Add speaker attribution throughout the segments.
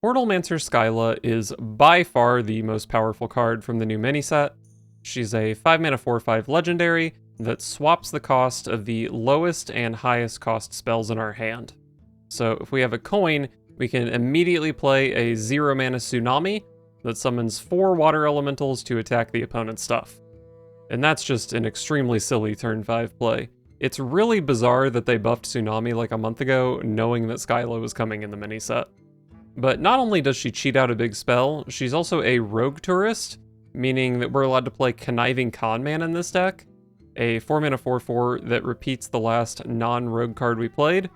Speaker 1: Portalmancer Skyla is by far the most powerful card from the new mini set. She's a 5 mana 4/5 legendary that swaps the cost of the lowest and highest cost spells in our hand. So if we have a coin, we can immediately play a 0 mana Tsunami that summons 4 water elementals to attack the opponent's stuff. And that's just an extremely silly turn 5 play. It's really bizarre that they buffed Tsunami like a month ago, knowing that Skyla was coming in the mini set. But not only does she cheat out a big spell, she's also a rogue tourist, meaning that we're allowed to play Conniving Conman in this deck, a 4 mana 4/4 that repeats the last non-rogue card we played.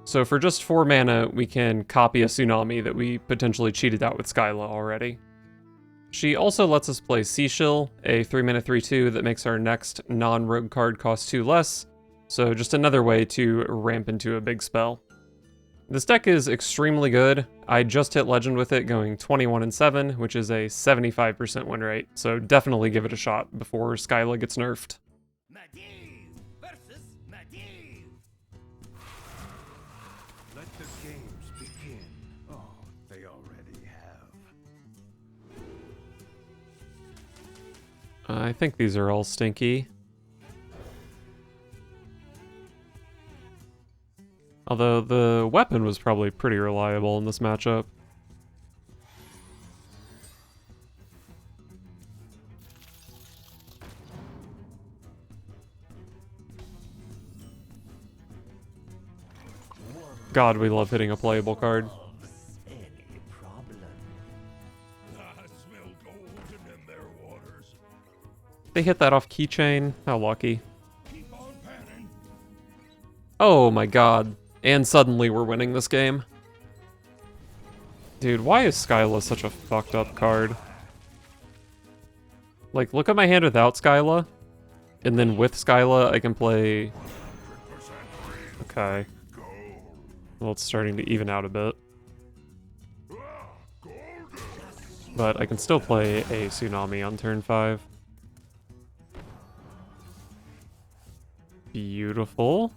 Speaker 1: So for just 4 mana, we can copy a Tsunami that we potentially cheated out with Skyla already. She also lets us play Seashill, a 3 mana 3/2 that makes our next non-rogue card cost 2 less, so just another way to ramp into a big spell. This deck is extremely good. I just hit Legend with it going 21-7, which is a 75% win rate, so definitely give it a shot before Skyla gets nerfed.
Speaker 2: Let the games begin. Oh, they already have.
Speaker 1: I think these are all stinky. Although the weapon was probably pretty reliable in this matchup. God, we love hitting a playable card. They hit that off keychain. How lucky. Oh my god. And suddenly we're winning this game. Dude, why is Skyla such a fucked up card? Like, look at my hand without Skyla. And then with Skyla, I can play... Okay. Well, it's starting to even out a bit. But I can still play a Tsunami on turn 5. Beautiful.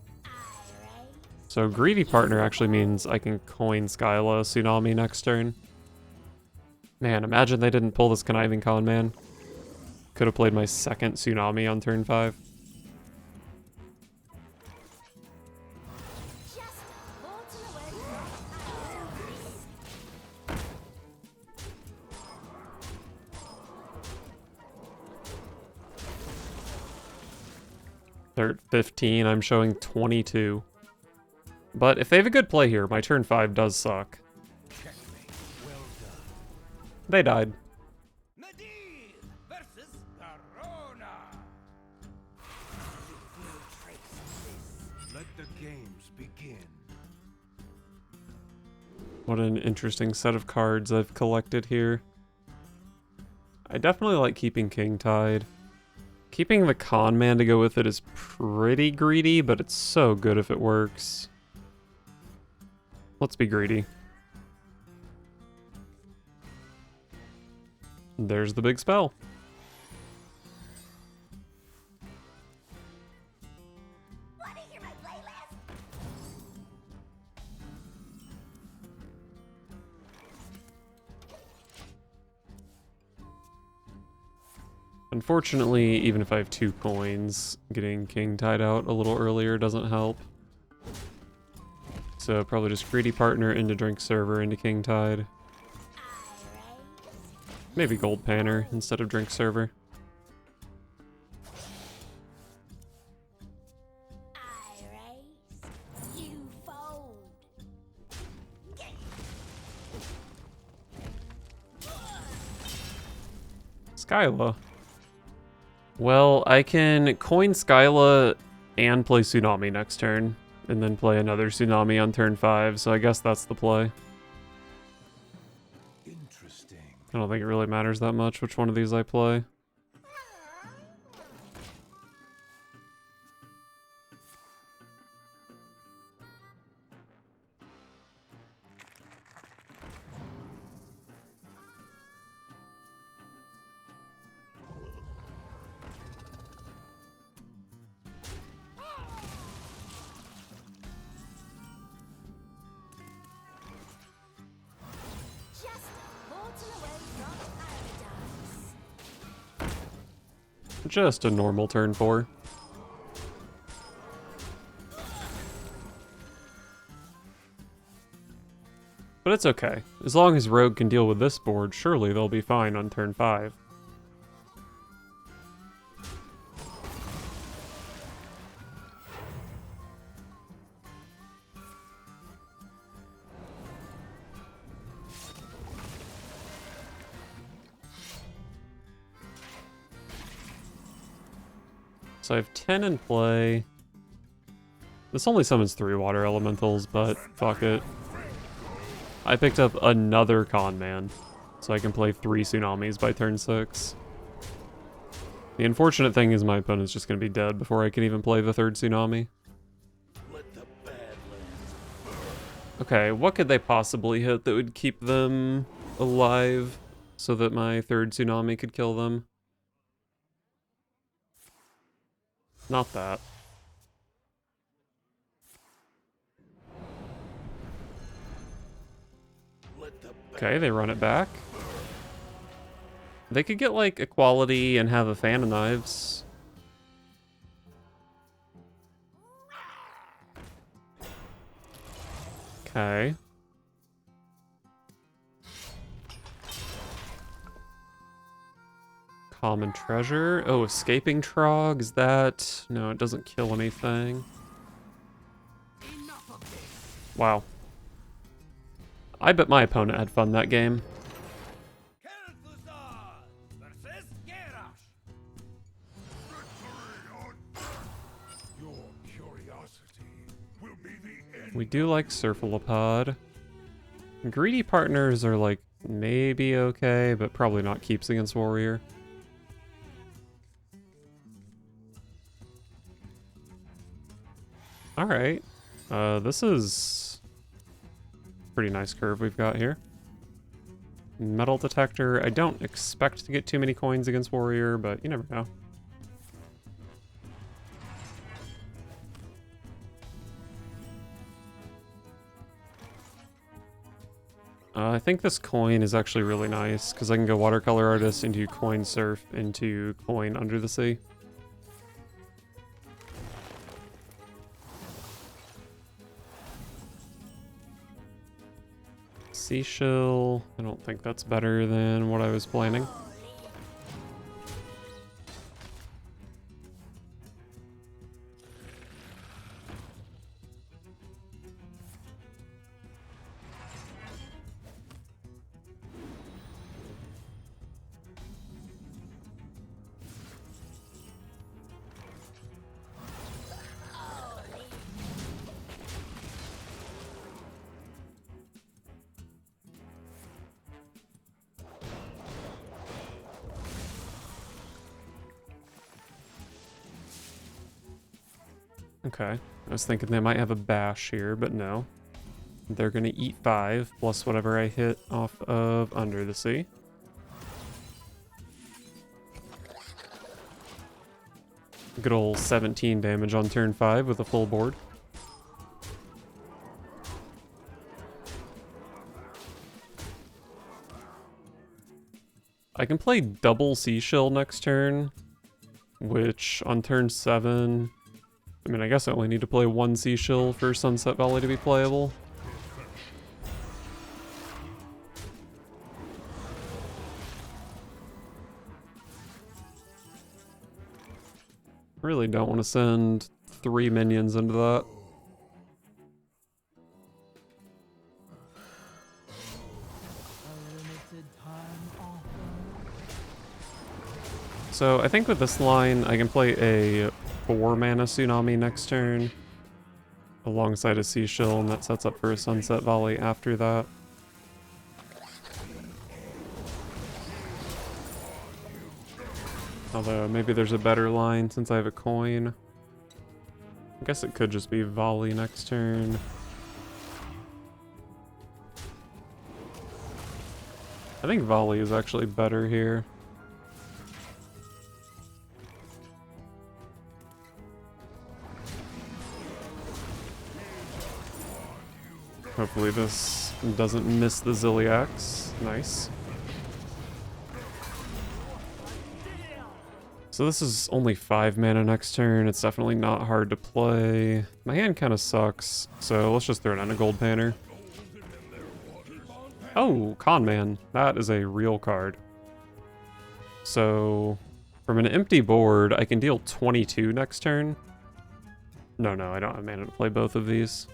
Speaker 1: So Greedy Partner actually means I can coin Skyla Tsunami next turn. Man, imagine they didn't pull this Conniving Conman. Could have played my second Tsunami on turn 5. They're at 15, I'm showing 22. But if they have a good play here, my turn 5 does suck. They died.
Speaker 2: Let the games begin.
Speaker 1: What an interesting set of cards I've collected here. I definitely like keeping King Tide. Keeping the Con Man to go with it is pretty greedy, but it's so good if it works. Let's be greedy. There's the big spell. Unfortunately, even if I have 2 coins, getting King Tide out a little earlier doesn't help. So probably just Greedy Partner into Drink Server into King Tide. Maybe Gold Panner instead of Drink Server. Skyla. Well, I can coin Skyla and play Tsunami next turn, and then play another Tsunami on turn 5, so I guess that's the play.
Speaker 2: Interesting.
Speaker 1: I don't think it really matters that much which one of these I play. Just a normal turn 4. But it's okay. As long as Rogue can deal with this board, surely they'll be fine on turn 5. So I have 10 in play. This only summons 3 water elementals, but fuck it. I picked up another con man, so I can play 3 tsunamis by turn 6. The unfortunate thing is my opponent's just going to be dead before I can even play the 3rd tsunami. Okay, what could they possibly hit that would keep them alive so that my 3rd tsunami could kill them? Not that. Okay, they run it back. They could get, like, equality and have a fan of knives. Okay. Common treasure. Oh, escaping trog. Is that... No, it doesn't kill anything. Wow. I bet my opponent had fun that game. We do like Surfalopod. Greedy partners are like maybe okay, but probably not keeps against warrior. Alright. This is pretty nice curve we've got here. Metal detector. I don't expect to get too many coins against warrior, but you never know. I think this coin is actually really nice, because I can go watercolor artist into coin surf into coin under the sea. Seashell. I don't think that's better than what I was planning. Okay, I was thinking they might have a bash here, but no. They're gonna eat 5 plus whatever I hit off of under the sea. Good ol' 17 damage on turn 5 with a full board. I can play double Seashell next turn, which on turn 7... I mean, I guess I only need to play 1 Seashell for Sunset Valley to be playable. Really don't want to send 3 minions into that. So I think with this line, I can play a 4 mana Tsunami next turn alongside a Seashell, and that sets up for a Sunset Valley after that. Although maybe there's a better line since I have a coin. I guess it could just be Volley next turn. I think Volley is actually better here. Hopefully this doesn't miss the Zilliax. Nice. So this is only 5 mana next turn. It's definitely not hard to play. My hand kind of sucks, so let's just throw down a gold panner. Oh, Con Man. That is a real card. So from an empty board, I can deal 22 next turn. No, I don't have mana to play both of these.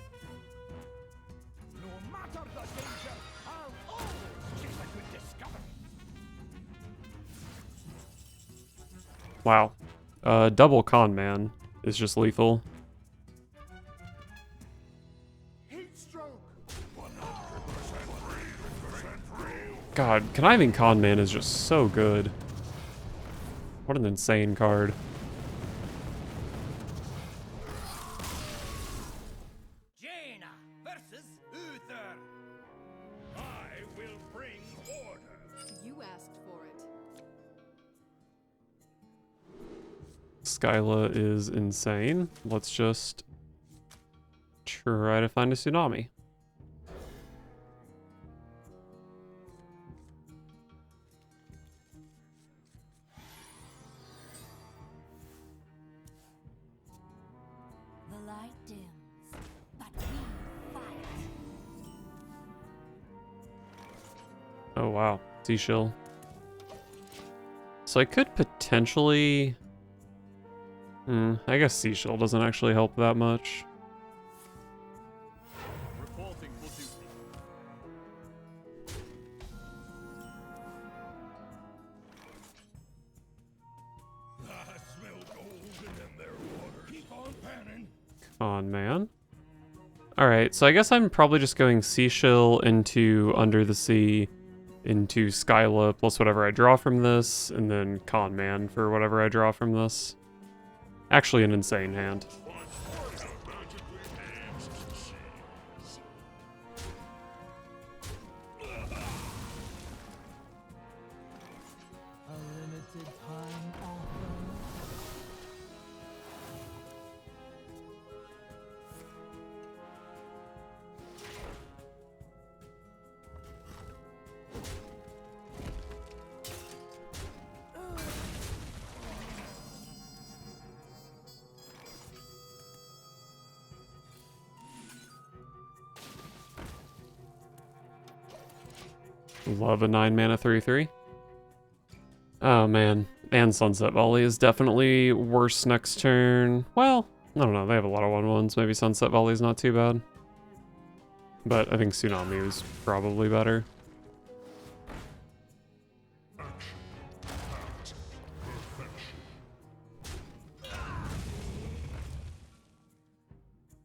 Speaker 1: Wow. Double Con Man is just lethal. God, Conniving Con Man is just so good. What an insane card.
Speaker 3: Jaina versus Uther. I will bring order.
Speaker 4: You asked for it.
Speaker 1: Skyla is insane. Let's just try to find a tsunami.
Speaker 4: The light dims, but we fight.
Speaker 1: Oh wow, seashell. So I could potentially... I guess seashell doesn't actually help that much.
Speaker 3: Reporting for duty. I smell golden in their water. Keep on panning.
Speaker 1: Con Man. Alright, so I guess I'm probably just going seashell into Under the Sea, into Skyla plus whatever I draw from this, and then Con Man for whatever I draw from this. Actually an insane hand.
Speaker 5: A limited time offer.
Speaker 1: Love a 9 mana 3/3. Oh man, and Sunset Volley is definitely worse next turn. Well, I don't know, they have a lot of 1/1s. Maybe Sunset Volley is not too bad. But I think Tsunami was probably better.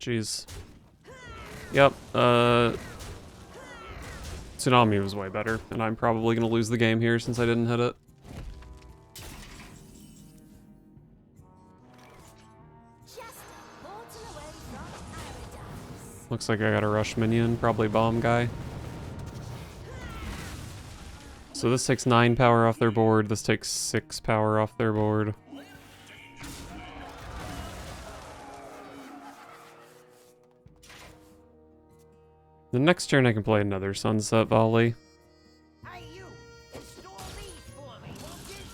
Speaker 1: Jeez. Yep, Tsunami was way better, and I'm probably going to lose the game here since I didn't hit it.
Speaker 4: Just a portal away from paradise.
Speaker 1: Looks like I got a rush minion, probably bomb guy. So this takes 9 power off their board, this takes 6 power off their board. The next turn I can play another Sunset Volley.
Speaker 3: Hey you, store these for me, won't you?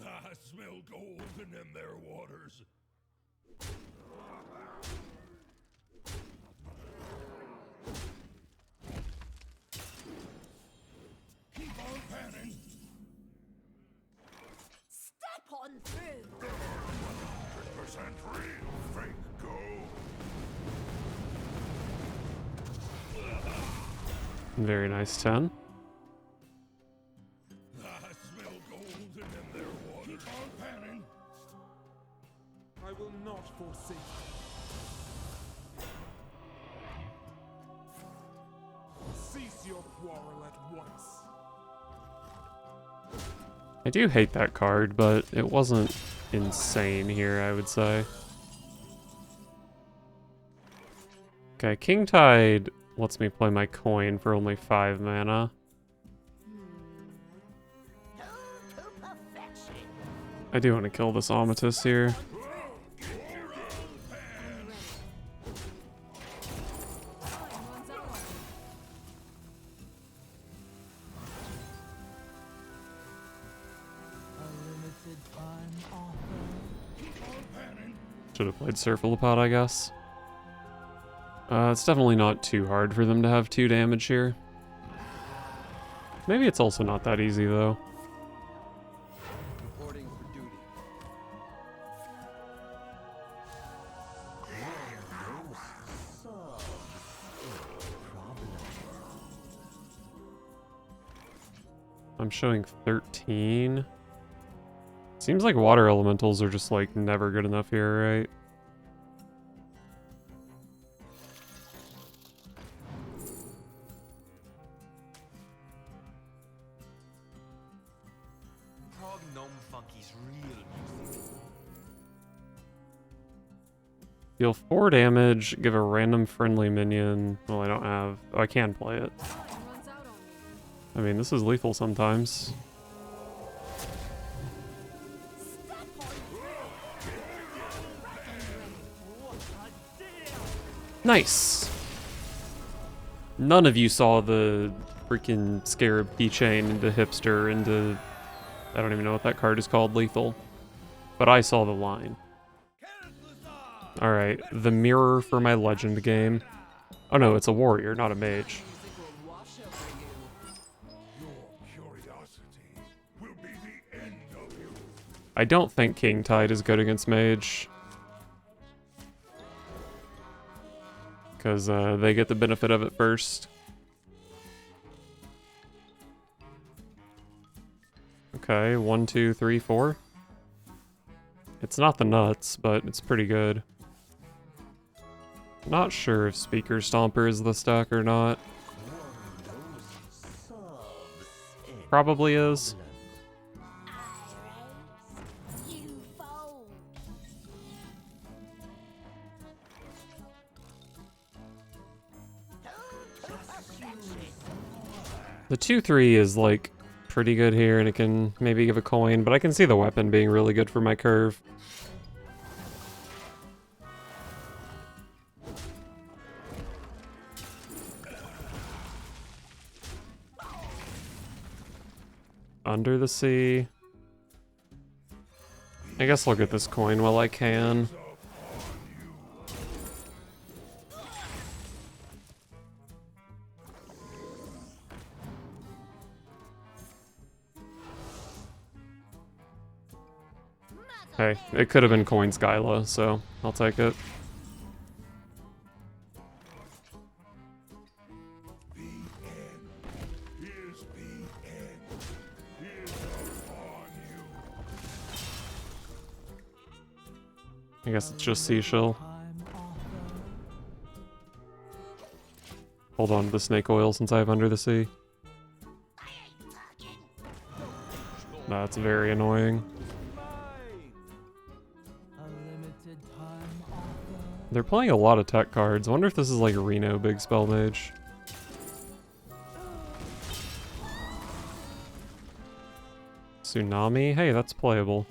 Speaker 3: I smell golden in their waters. Keep on panning.
Speaker 4: Step on through.
Speaker 2: 100% real, fake gold.
Speaker 1: Very nice 10.
Speaker 3: I smell golden in their waters. Keep on panning.
Speaker 5: I will not forsake you. Cease your quarrel at once.
Speaker 1: I do hate that card, but it wasn't insane here, I would say. Okay, King Tide lets me play my coin for only 5 mana.
Speaker 3: To perfection.
Speaker 1: I do want to kill this Amatus here.
Speaker 5: A
Speaker 1: Should have played Cephalopods, I guess. It's definitely not too hard for them to have 2 damage here. Maybe it's also not that easy, though.
Speaker 3: Reporting for duty.
Speaker 1: I'm showing 13. Seems like water elementals are just, like, never good enough here, right?
Speaker 3: Prog Gnome Funky's real music.
Speaker 1: Deal 4 damage, give a random friendly minion. Well, I don't have... Oh, I can play it. I mean, this is lethal sometimes. Nice! None of you saw the freaking Scarab keychain into Hipster into... I don't even know what that card is called, lethal. But I saw the line. Alright, the mirror for my legend game. Oh no, it's a warrior, not a mage.
Speaker 2: Your curiosity will be the end of you.
Speaker 1: I don't think King Tide is good against mage. Because they get the benefit of it first. Okay, 1, 2, 3, 4. It's not the nuts, but it's pretty good. Not sure if Speaker Stomper is the stack or not. Probably is.
Speaker 4: You fold.
Speaker 1: The 2-3 is like pretty good here, and it can maybe give a coin, but I can see the weapon being really good for my curve. Under the Sea. I guess I'll get this coin while I can. Hey, it could have been coin Skyla, so I'll take it.
Speaker 2: The end is the end. Is upon you.
Speaker 1: I guess it's just Seashell. Hold on to the snake oil since I have Under the Sea. That's very annoying. They're playing a lot of tech cards. I wonder if this is like a Reno big spell mage. Tsunami? Hey, that's playable.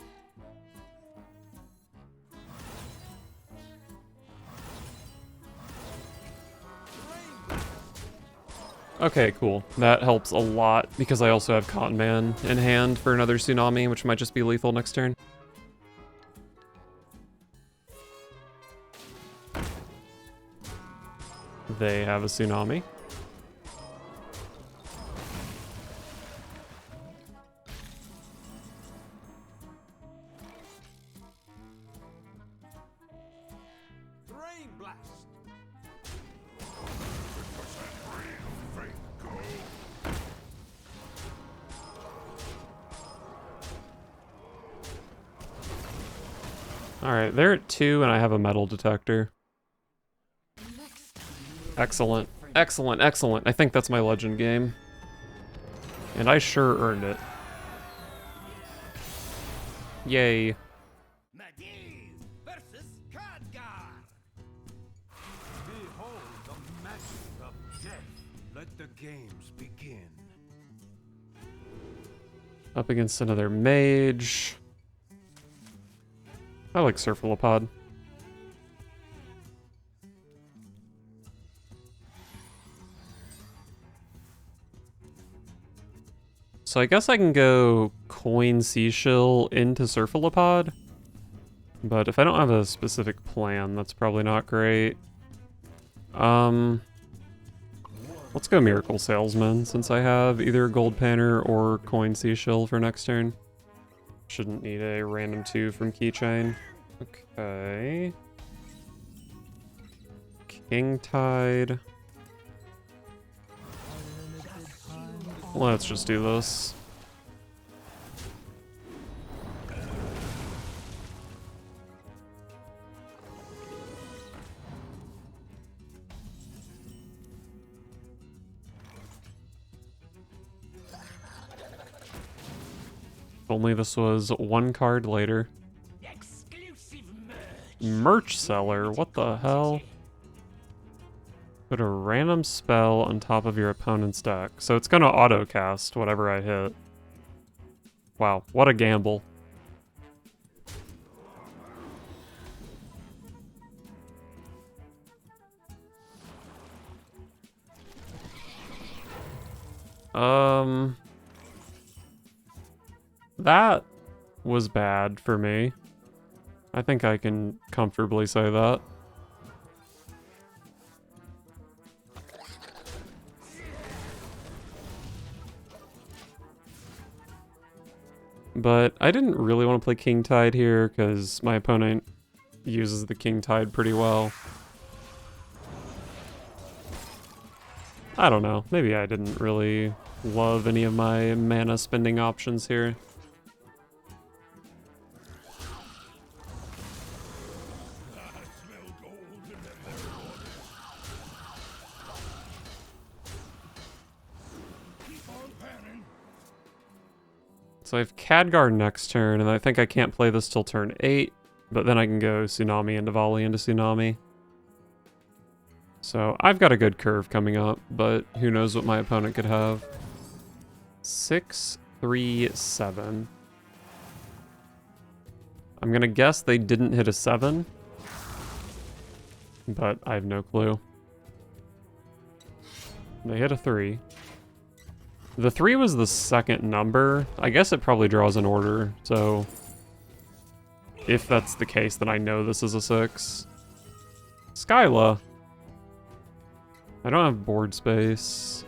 Speaker 1: Okay, cool. That helps a lot because I also have Cotton Man in hand for another Tsunami, which might just be lethal next turn. They have a Tsunami.
Speaker 3: Rain blast.
Speaker 2: Fake go.
Speaker 1: Alright, they're at 2 and I have a metal detector. Excellent. Excellent, excellent. I think that's my legend game. And I sure earned it. Yay.
Speaker 3: Madiz versus Khadgar. Behold the magic of death. Let the games begin.
Speaker 1: Up against another mage. I like Cephalopods. So I guess I can go coin Seashell into Cephalopods. But if I don't have a specific plan, that's probably not great. Let's go Miracle Salesman, since I have either Gold Panner or Coin Seashill for next turn. Shouldn't need a random 2 from Keychain. Okay. King Tide. Let's just do this. If only this was one card later.
Speaker 3: Exclusive
Speaker 1: Merch seller, what the hell? Put a random spell on top of your opponent's deck. So it's gonna auto-cast whatever I hit. Wow, what a gamble. That was bad for me. I think I can comfortably say that. But I didn't really want to play King Tide here because my opponent uses the King Tide pretty well. I don't know. Maybe I didn't really love any of my mana spending options here. So I have Khadgar next turn, and I think I can't play this till turn 8, but then I can go Tsunami into Volley into Tsunami. So I've got a good curve coming up, but who knows what my opponent could have. 6, 3, 7. I'm gonna guess they didn't hit a 7, but I have no clue. They hit a 3. The 3 was the second number. I guess it probably draws in order, so if that's the case, then I know this is a 6. Skyla. I don't have board space.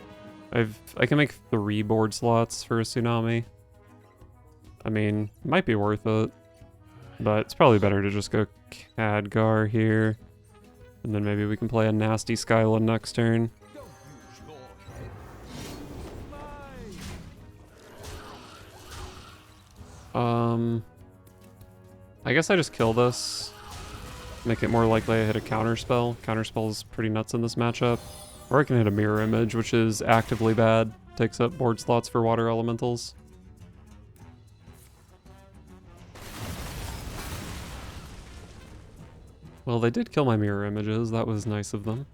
Speaker 1: I can make 3 board slots for a Tsunami. I mean, might be worth it, but it's probably better to just go Khadgar here, and then maybe we can play a nasty Skyla next turn. I guess I just kill this. Make it more likely I hit a counterspell. Counterspell is pretty nuts in this matchup. Or I can hit a mirror image, which is actively bad. Takes up board slots for water elementals. Well, they did kill my mirror images. That was nice of them.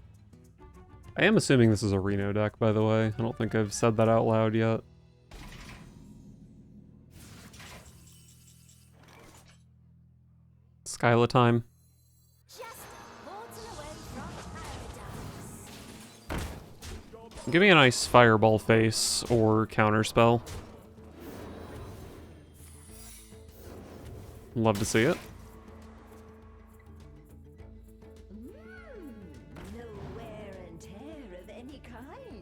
Speaker 1: I am assuming this is a Reno deck, by the way. I don't think I've said that out loud yet. Skyla time. Give me a nice fireball face or counterspell. Love to see it.
Speaker 4: No wear and tear of any kind.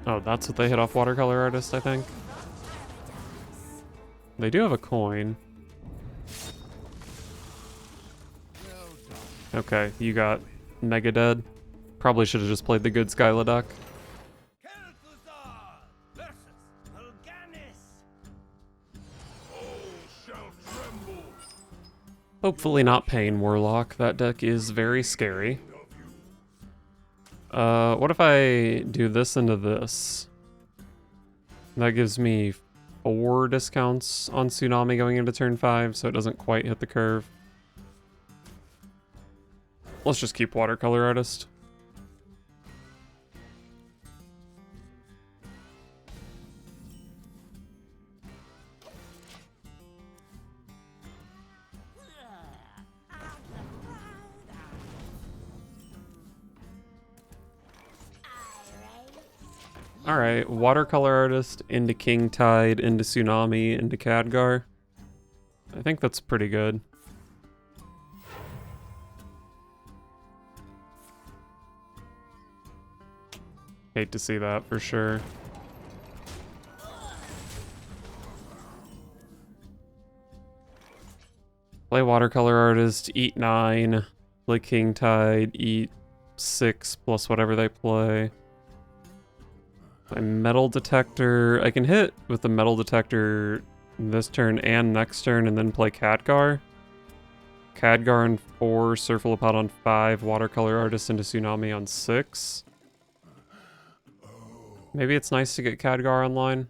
Speaker 1: Oh, that's what they hit off Watercolor Artist, I think. They do have a coin. Okay, you got Mega Dead. Probably should have just played the good Skyla deck. Hopefully not Pain Warlock. That deck is very scary. What if I do this into this? That gives me 4 discounts on Tsunami going into turn 5, so it doesn't quite hit the curve. Let's just keep Watercolor Artist. Alright, Watercolor Artist into King Tide, into Tsunami, into Khadgar. I think that's pretty good. Hate to see that for sure. Play Watercolor Artist, eat 9. Play King Tide, eat 6 plus whatever they play. My Metal Detector. I can hit with the Metal Detector this turn and next turn and then play Khadgar. Khadgar on 4, Surfalipod on 5, Watercolor Artist into Tsunami on 6. Maybe it's nice to get Khadgar online.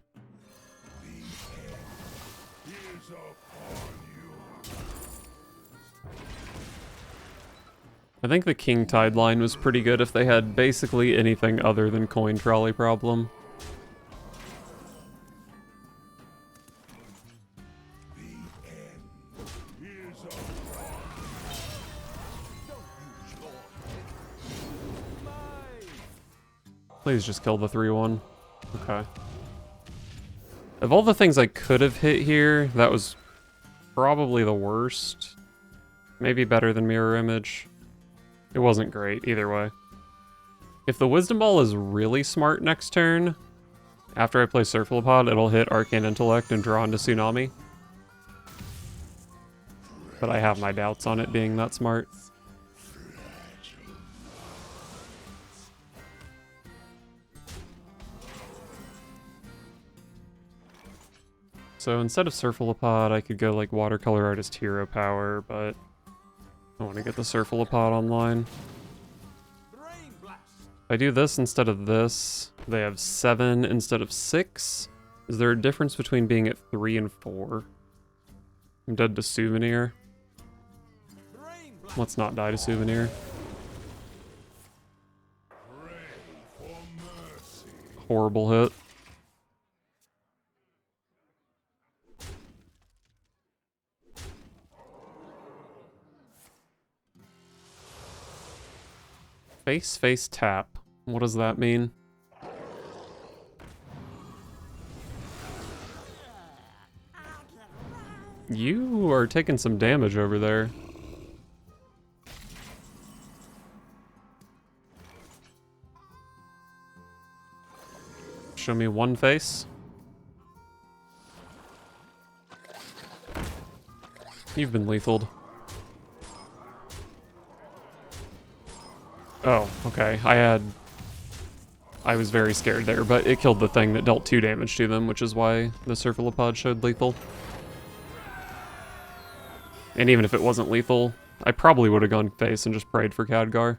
Speaker 1: I think the King Tide line was pretty good if they had basically anything other than Coin Trolley Problem. Please just kill the 3-1. Okay. Of all the things I could have hit here, that was probably the worst. Maybe better than Mirror Image. It wasn't great, either way. If the Wisdom Ball is really smart next turn, after I play Surfalipod, it'll hit Arcane Intellect and draw into Tsunami. But I have my doubts on it being that smart. So instead of Surfalipod, I could go like Watercolor Artist Hero Power, but I want to get the Surfalipod online. If I do this instead of this, they have 7 instead of 6. Is there a difference between being at 3 and 4? I'm dead to Souvenir. Let's not die to Souvenir. Horrible hit. Face tap. What does that mean? You are taking some damage over there. Show me one face. You've been lethaled. Oh, okay. I was very scared there, but it killed the thing that dealt 2 damage to them, which is why the Surfalipod showed lethal. And even if it wasn't lethal, I probably would have gone face and just prayed for Khadgar.